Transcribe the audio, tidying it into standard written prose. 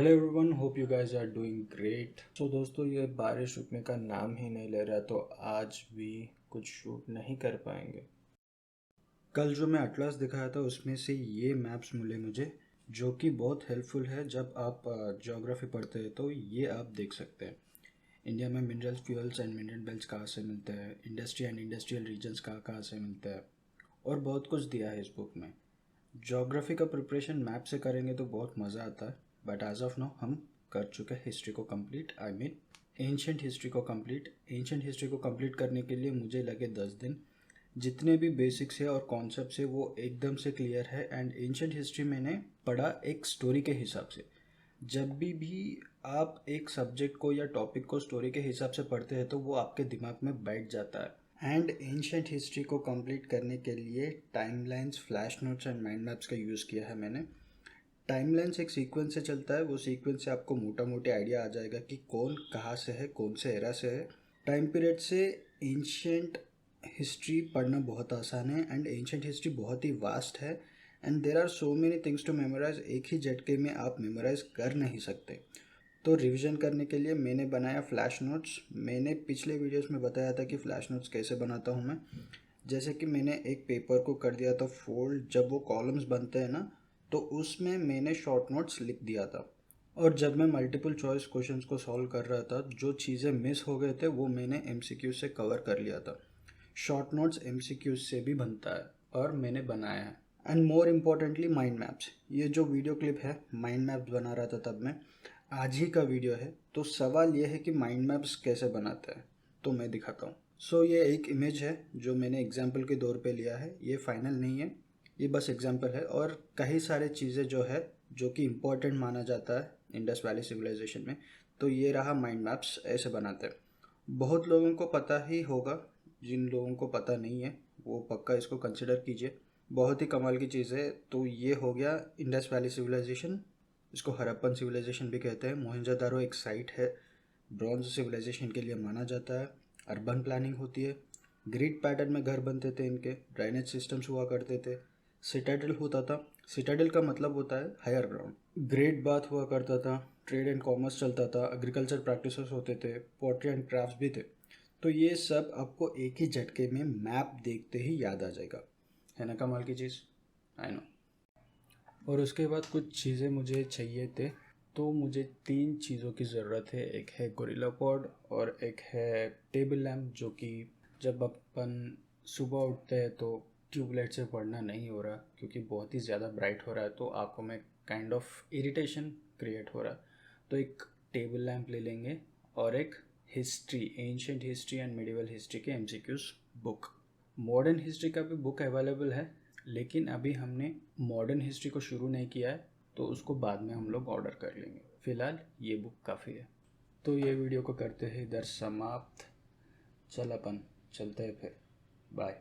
Hello everyone, hope you guys are doing great. So दोस्तों, ये बारिश रुकने का नाम ही नहीं ले रहा, तो आज भी कुछ शूट नहीं कर पाएंगे। कल जो मैं अटलास दिखाया था उसमें से ये मैप्स मिले मुझे, जो कि बहुत हेल्पफुल है जब आप ज्योग्राफी पढ़ते हैं। तो ये आप देख सकते हैं इंडिया में minerals, fuels and mineral belts कहाँ से मिलते हैं, इंडस्ट्री एंड इंडस्ट्रियल रीजन्स कहाँ कहाँ से मिलते हैं, और बहुत कुछ दिया है इस बुक में। ज्योग्राफी का प्रिपरेशन मैप से करेंगे तो बहुत मज़ा आता है, बट एज ऑफ नाउ हम कर चुके हैं हिस्ट्री को complete. I mean ancient history को कंप्लीट। एंशंट हिस्ट्री को कंप्लीट करने के लिए मुझे लगे 10 दिन। जितने भी बेसिक्स है और कॉन्सेप्ट्स है वो एकदम से क्लियर है। एंड एंशंट हिस्ट्री मैंने पढ़ा एक स्टोरी के हिसाब से। जब भी आप एक सब्जेक्ट को या टॉपिक को स्टोरी के हिसाब से पढ़ते हैं तो वो आपके दिमाग में बैठ जाता है। एंड एंशंट हिस्ट्री को कंप्लीट करने के लिए timelines, flash notes and mind maps का यूज़ किया है मैंने। टाइमलाइंस एक सीक्वेंस से चलता है, वो सीक्वेंस से आपको मोटा मोटी आइडिया आ जाएगा कि कौन कहाँ से है, कौन से एरा से है। टाइम पीरियड से एंशंट हिस्ट्री पढ़ना बहुत आसान है। एंड एंशंट हिस्ट्री बहुत ही वास्ट है and there are so many things to memorise. एक ही झटके में आप मेमोराइज कर नहीं सकते। तो रिवीजन करने के लिए मैंने बनाया फ्लैश नोट्स। मैंने पिछले वीडियोस में बताया था कि फ्लैश नोट्स कैसे बनाता हूँ मैं। जैसे कि मैंने एक पेपर को कर दिया था फोल्ड, जब वो कॉलम्स बनते हैं ना, तो उसमें मैंने शॉर्ट नोट्स लिख दिया था। और जब मैं मल्टीपल चॉइस क्वेश्चंस को सॉल्व कर रहा था, जो चीज़ें मिस हो गए थे वो मैंने एमसीक्यू से कवर कर लिया था। शॉर्ट नोट्स एमसीक्यू से भी बनता है और मैंने बनाया है। And more importantly mind maps. ये जो वीडियो क्लिप है माइंड मैप्स बना रहा था तब मैं, आज ही का वीडियो है। तो सवाल ये है कि माइंड मैप्स कैसे बनाते हैं, तो मैं दिखाता हूँ। सो ये एक इमेज है जो मैंने एग्जाम्पल के तौर पे लिया है। ये फाइनल नहीं है, ये बस एग्जाम्पल है। और कई सारे चीज़ें जो है जो कि इम्पोर्टेंट माना जाता है इंडस वैली सिविलाइजेशन में। तो ये रहा माइंड मैप्स, ऐसे बनाते हैं। बहुत लोगों को पता ही होगा, जिन लोगों को पता नहीं है वो पक्का इसको कंसिडर कीजिए। बहुत ही कमाल की चीज़ है। तो ये हो गया इंडस वैली सिविलाइजेशन। इसको हड़प्पन सिविलाइजेशन भी कहते हैं। मोहनजोदारो एक साइट है, ब्रॉन्ज सिविलाइजेशन के लिए माना जाता है। अर्बन प्लानिंग होती है, ग्रिड पैटर्न में घर बनते थे, इनके ड्राइनेज सिस्टम्स हुआ करते थे, सिटाडेल होता था। सिटाडेल का मतलब होता है हायर ग्राउंड। ग्रेट बाथ हुआ करता था, ट्रेड एंड कॉमर्स चलता था, एग्रीकल्चर प्रैक्टिसेस होते थे, पोट्री एंड क्राफ्ट्स भी थे। तो ये सब आपको एक ही झटके में मैप देखते ही याद आ जाएगा। है ना कमाल की चीज़? I know. और उसके बाद कुछ चीज़ें मुझे चाहिए थे, तो मुझे 3 चीज़ों की ज़रूरत है। एक है गोरिल्ला पॉड और एक है टेबल लैम्प, जो कि जब अपन सुबह उठते हैं तो ट्यूबलाइट से पढ़ना नहीं हो रहा क्योंकि बहुत ही ज़्यादा ब्राइट हो रहा है, तो आंखों में काइंड ऑफ इरिटेशन क्रिएट हो रहा है। तो एक टेबल लैम्प ले लेंगे और एक history, ancient history and medieval history के एमसीक्यूज बुक। मॉडर्न हिस्ट्री का भी बुक अवेलेबल है, लेकिन अभी हमने मॉडर्न हिस्ट्री को शुरू नहीं किया है, तो उसको बाद में हम लोग ऑर्डर कर लेंगे। फ़िलहाल ये बुक काफ़ी है। तो ये वीडियो को करते हैं इधर समाप्त। चल अपन चलते हैं फिर। बाय।